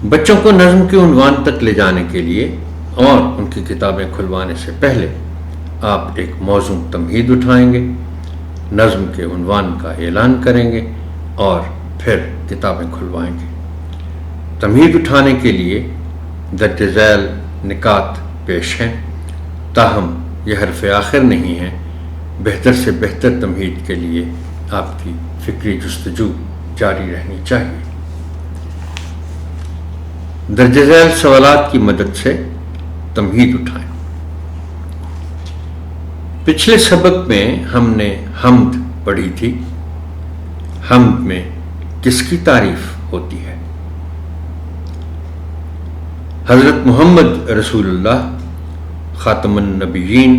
بچوں کو نظم کے عنوان تک لے جانے کے لیے اور ان کی کتابیں کھلوانے سے پہلے آپ ایک موزوں تمہید اٹھائیں گے، نظم کے عنوان کا اعلان کریں گے اور پھر کتابیں کھلوائیں گے۔ تمہید اٹھانے کے لیے درج ذیل نکات پیش ہیں، تاہم یہ حرف آخر نہیں ہے۔ بہتر سے بہتر تمہید کے لیے آپ کی فکری جستجو جاری رہنی چاہیے۔ درج ذیل سوالات کی مدد سے تمہید اٹھائیں۔ پچھلے سبق میں ہم نے حمد پڑھی تھی۔ حمد میں کس کی تعریف ہوتی ہے؟ حضرت محمد رسول اللہ خاتم النبیین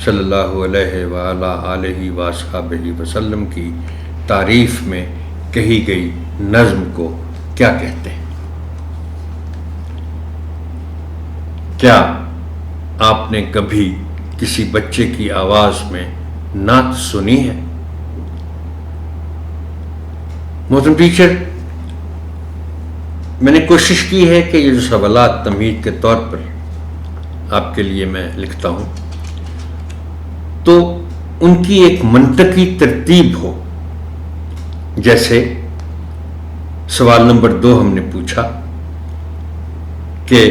صلی اللہ علیہ وآلہ آلہ وصحبہ وسلم کی تعریف میں کہی گئی نظم کو کیا کہتے ہیں؟ کیا آپ نے کبھی کسی بچے کی آواز میں نعت سنی ہے؟ محترم ٹیچر، میں نے کوشش کی ہے کہ یہ جو سوالات تمہید کے طور پر آپ کے لیے میں لکھتا ہوں تو ان کی ایک منطقی ترتیب ہو۔ جیسے سوال نمبر 2 ہم نے پوچھا کہ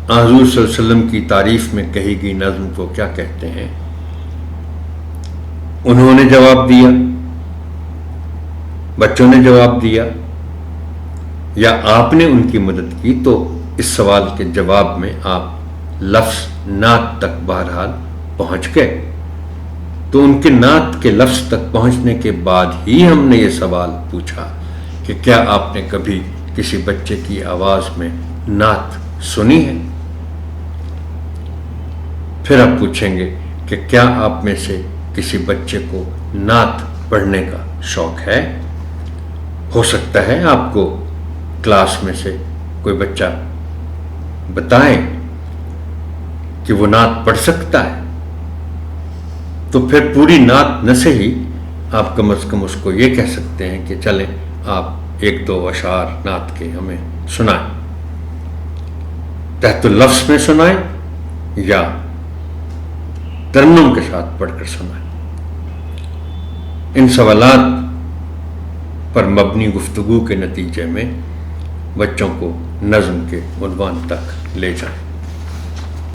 حضور صلی اللہ علیہ وسلم کی تعریف میں کہی گئی نظم کو کیا کہتے ہیں؟ انہوں نے جواب دیا، بچوں نے جواب دیا، یا آپ نے ان کی مدد کی، تو اس سوال کے جواب میں آپ لفظ نعت تک بہرحال پہنچ گئے۔ تو ان کے نعت کے لفظ تک پہنچنے کے بعد ہی ہم نے یہ سوال پوچھا کہ کیا آپ نے کبھی کسی بچے کی آواز میں نعت سنی ہے؟ پھر آپ پوچھیں گے کہ کیا آپ میں سے کسی بچے کو نعت پڑھنے کا شوق ہے؟ ہو سکتا ہے آپ کو کلاس میں سے کوئی بچہ بتائے کہ وہ نعت پڑھ سکتا ہے، تو پھر پوری نعت نہ صحیح آپ کم از کم اس کو یہ کہہ سکتے ہیں کہ چلیں آپ 1-2 اشعار نعت کے ہمیں سنائیں، تحت اللفظ میں سنائیں یا ترنم کے ساتھ پڑھ کر سنائیں۔ ان سوالات پر مبنی گفتگو کے نتیجے میں بچوں کو نظم کے عنوان تک لے جائیں۔